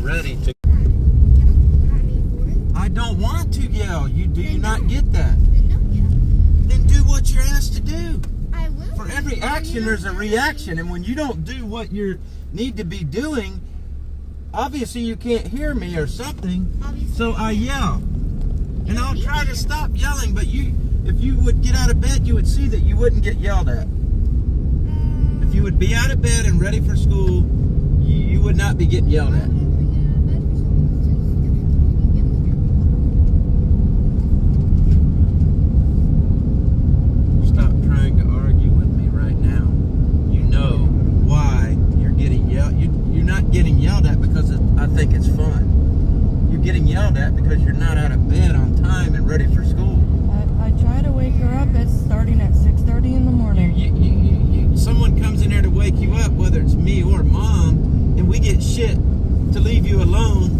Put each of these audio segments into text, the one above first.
ready to... I don't want to yell. Do you not get that? Then do what you're asked to do. I will. For every action, there's a reaction. And when you don't do what you need to be doing, obviously you can't hear me or something. So I yell. And I'll try to stop yelling, but if you would get out of bed, you would see that you wouldn't get yelled at. If you would be out of bed and ready for school, you would not be getting yelled at. Stop trying to argue with me right now. You know why you're getting yelled. You're not getting yelled at because I think it's fun. You're getting yelled at because you're not out of bed on time and ready for school. I try to wake her up. It's starting at 6:30 in the morning. Someone comes in there to wake you up, whether it's me or mom, and we get shit to leave you alone.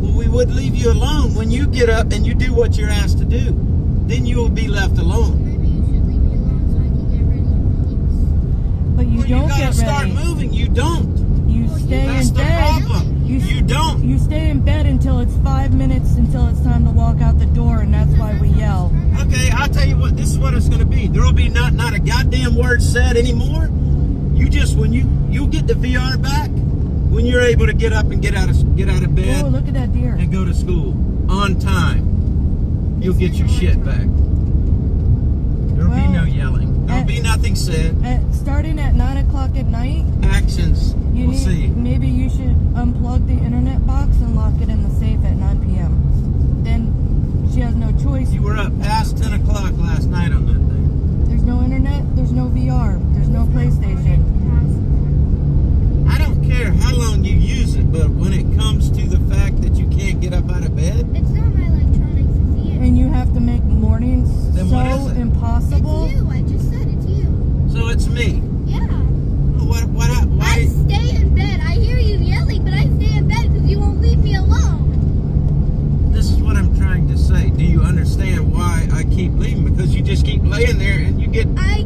Well, we would leave you alone when you get up and you do what you're asked to do. Then you will be left alone. Maybe you should leave me alone so I can get ready and leave. But you don't gotta get start ready. moving. You don't. You stay That's in the bed. problem. You don't. You stay in bed until it's 5 minutes until it's time to walk out the door, and that's why we yell. Okay, I'll tell you what. This is what it's going to be. There will be not a goddamn word said anymore. You just when you'll get the VR back when you're able to get up and get out of bed Oh, look at that deer. and go to school on time. You'll get your shit back. There'll be no yelling. There'll be nothing said. Starting at 9 o'clock at night, Actions. We'll see. maybe you should unplug the internet box and lock it in the safe at 9 p.m. Then she has no choice. You were up past 10 o'clock last night on that thing. There's no internet, there's no VR, there's no PlayStation. I don't care how long you use it, but when it comes to the fact that you can't get up out of bed, It's not my electronics, it's you. And you have to make mornings Then what so is it? impossible. It's you. I just said it's you. so it's me. Yeah. Why? I stay in bed. I hear you yelling, but I stay in bed because you won't leave me alone. This is what I'm trying to say. Do you understand why I keep leaving? Because you just keep laying there and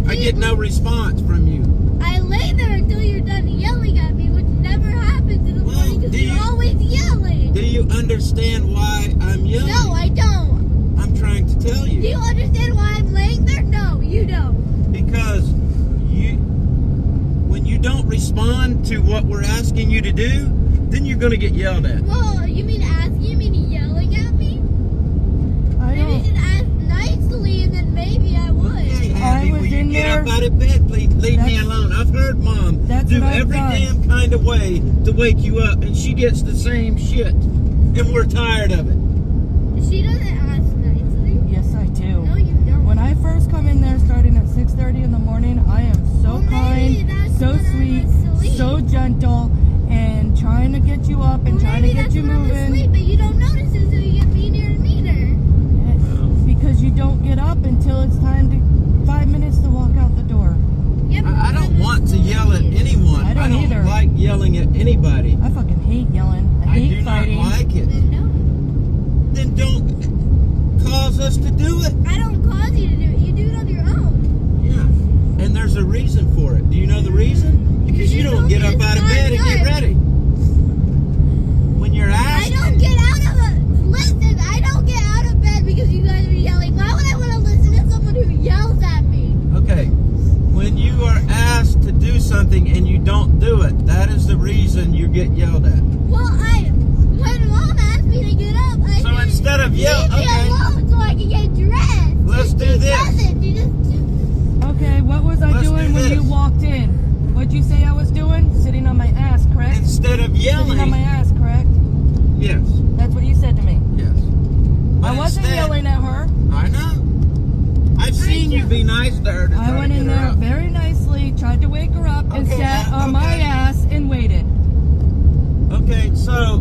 I get no response from you. I lay there until you're done yelling at me, which never happens in the morning because you're always yelling. Do you understand why I'm yelling? No, I don't. I'm trying to tell you. Do you understand why I'm laying there? No, you don't. Because when you don't respond to what we're asking you to do, then you're going to get yelled at. Well, you mean asking? You mean yelling at me? I Maybe you don't. should ask nicely, and then maybe I would. Hey, I Abby, was will you in get there. up out of bed, please? Leave me That's- alone. I've heard Mom That's do what I've every done. damn kind of way to wake you up, and she gets the same shit. And we're tired of it. She doesn't ask nicely. Yes, I do. No, you don't. When I first come in there starting at 6:30 in the morning, I am so Well, maybe kind, that's so when I sweet, was asleep. so gentle, and trying to get you up and trying to Maybe get that's you when I'm moving. asleep, but you don't notice it, so you get meaner and meaner. Because you don't get up until it's time to 5 minutes to walk out the door. Yeah, but I don't want to yell at anyone. I don't either. like yelling at anybody. I fucking hate yelling. I I hate do fighting. not like it. Then no. Then don't cause us to do it. I don't cause you to do it. You do it on your own. Yeah. And there's a reason for it. Do you know the reason? Because you don't get up out of bed and get ready. When you're asked. I don't get out of it. Listen, I don't get out of bed because you guys are yelling. Why would I want to listen to someone who yells at me? Okay. When you are asked to do something and you don't do it, that is the reason you get yelled at. Well, when Mom asked me to get up, I So said, instead of yell, leave me okay. alone so I can get dressed. Let's do She this. doesn't. She just Okay, what was I Let's do doing when you this. walked in? What'd you say I was doing? Sitting on my ass, correct? Instead of Sitting on my yelling, ass, correct? yes, That's what you said to me. yes. But I wasn't instead- yelling at her. I know. I've seen you be nice to her. To I try went to in get her there up. very nicely, tried to wake her up, and Okay, sat on my okay. ass and waited. Okay, so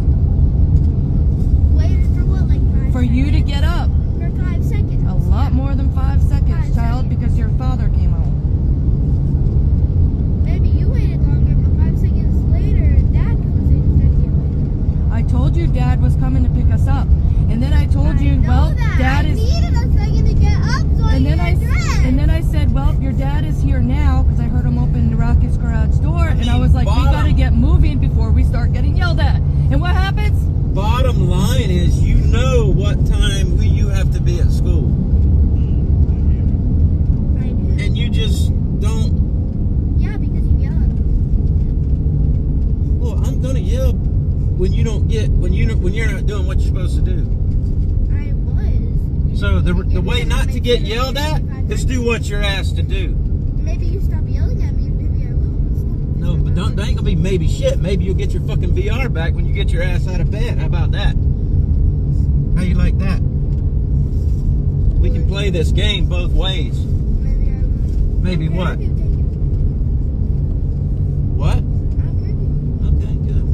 waited for what, like 5 For you to seconds? get up. For 5 seconds. A lot more than 5 seconds, 5 child, seconds. because your father came home. Maybe you waited longer, but 5 seconds later, Dad comes in and starts yelling. I told you Dad was coming to pick us up. And then I told you, I know well, that. Dad I is... needed a second to get up so I And then could get dressed. and then I said, well, your dad is here now, because I heard him open Rocky's garage door, and I was like, we Bottom. gotta get moving before we start getting yelled what time you have to be at school. I do. And you just don't. Yeah, because you yell at me. Well, I'm gonna yell when you don't get when you're not doing what you're supposed to do. I was. So the way not to get yelled at is do what you're asked to do. Maybe you stop yelling at me and maybe I will. No, but don't. There ain't gonna be maybe shit. Maybe you'll get your fucking VR back when you get your ass out of bed. How about that? How you like that? We can play this game both ways. Maybe I will. Maybe Okay, what? I'll take it. What? I'm ready. Okay, good.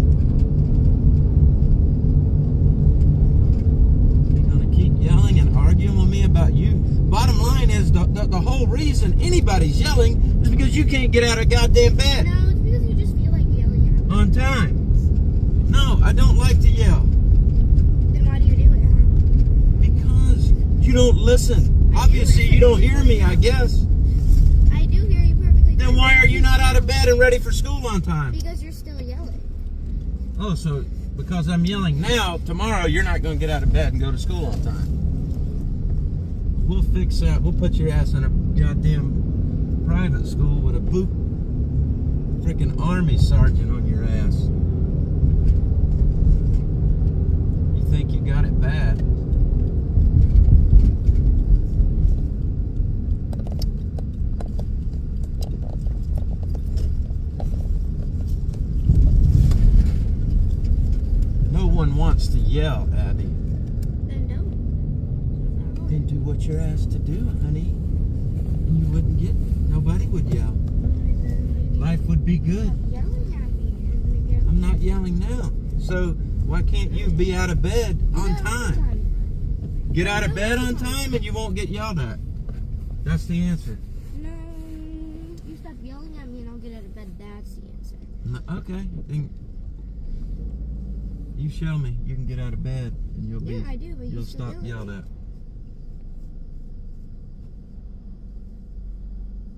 You're gonna keep yelling and arguing with me about you. Bottom line is the whole reason anybody's yelling is because you can't get out of goddamn bed No, it's because you just feel like yelling at me. on time. No, I don't like to yell Then why do you do it, huh? because you don't listen. Obviously, you don't hear me, I guess. I do hear you perfectly. Then why are you not out of bed and ready for school on time? Because you're still yelling. Oh, so because I'm yelling now, tomorrow you're not going to get out of bed and go to school on time. We'll fix that. We'll put your ass in a goddamn private school with a freaking army sergeant on your ass. You think you got it bad? No one wants to yell, Abby. Then don't. Then do what you're asked to do, honey. And you wouldn't get, nobody would yell. Life would be good. Yelling at me. And maybe I I'm not yelling now. So why can't you be out of bed on time? Get out of bed on time and you won't get yelled at. That's the answer. No, you stop yelling at me and I'll get out of bed. That's the answer. No, okay. Then you show me. You can get out of bed and you'll Yeah, I do, but you you'll still stop yell at yelled at.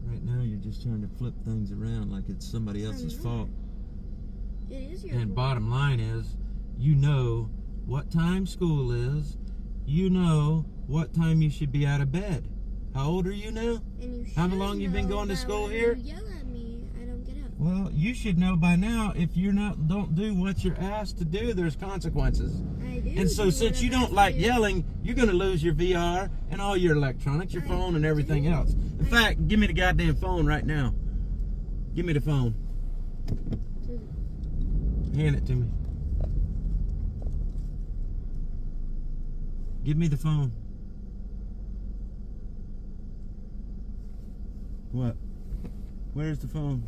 Right now you're just trying to flip things around like it's somebody else's not. fault. It is your And fault. bottom line is, you know what time school is. You know what time you should be out of bed. How old are you now? And you How should long you been know going to that school when here? You yell at me, I don't get up. Well, you should know by now if you're don't do what you're asked to do, there's consequences. I do. And so do since what you I'm don't asked like to do. yelling, you're going to lose your VR and all your electronics, your I phone and everything do. else. In fact, give me the goddamn phone right now. Give me the phone. Hand it to me. Give me the phone. What? Where's the phone?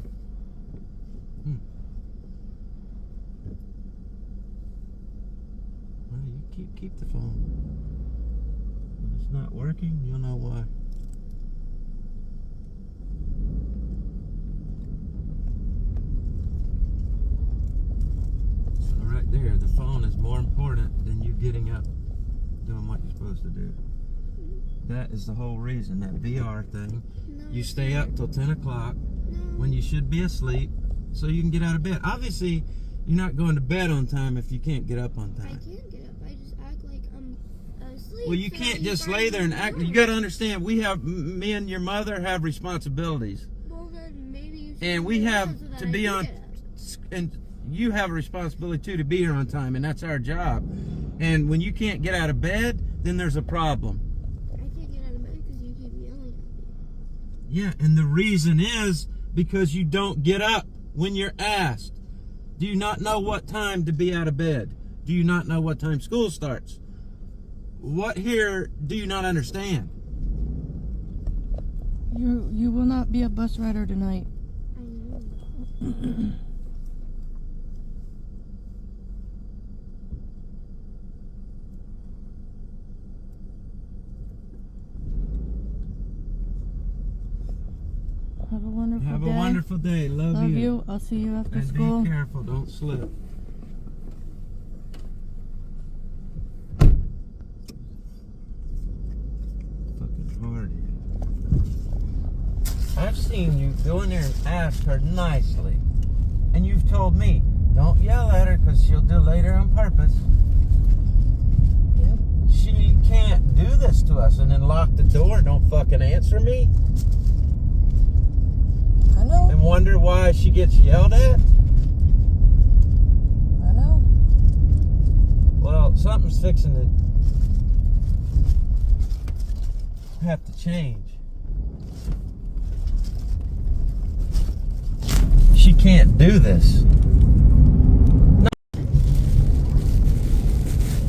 Well, you keep the phone. If it's not working, you'll know why. So right there, the phone is more important than you getting up, doing what you're supposed to do. That is the whole reason, that VR thing. No, You it's stay not. up till 10 o'clock No. when you should be asleep so you can get out of bed. Obviously, you're not going to bed on time if you can't get up on I time. can't get up. I just act like I'm asleep. Well, you so can't that just find lay there and me act. alone. You got to understand, me and your mother have responsibilities. Well, then maybe you should And we do have that so that to I be do on, get up. and you have a responsibility too to be here on time, and that's our job. And when you can't get out of bed, then there's a problem. I can't get out of bed because you keep yelling at me. Yeah, and the reason is because you don't get up when you're asked. Do you not know what time to be out of bed? Do you not know what time school starts? What here do you not understand? You will not be a bus rider tonight. I know. Have a wonderful Have day. a wonderful day. Love Love you. you. I'll see you after And school. be careful. Don't slip. Fucking hardy. I've seen you go in there and ask her nicely. And you've told me, don't yell at her because she'll delay her on purpose. Yep. she can't do this to us and then lock the door and don't fucking answer me I know. and wonder why she gets yelled at? I know. Well, something's fixing to have to change. She can't do this.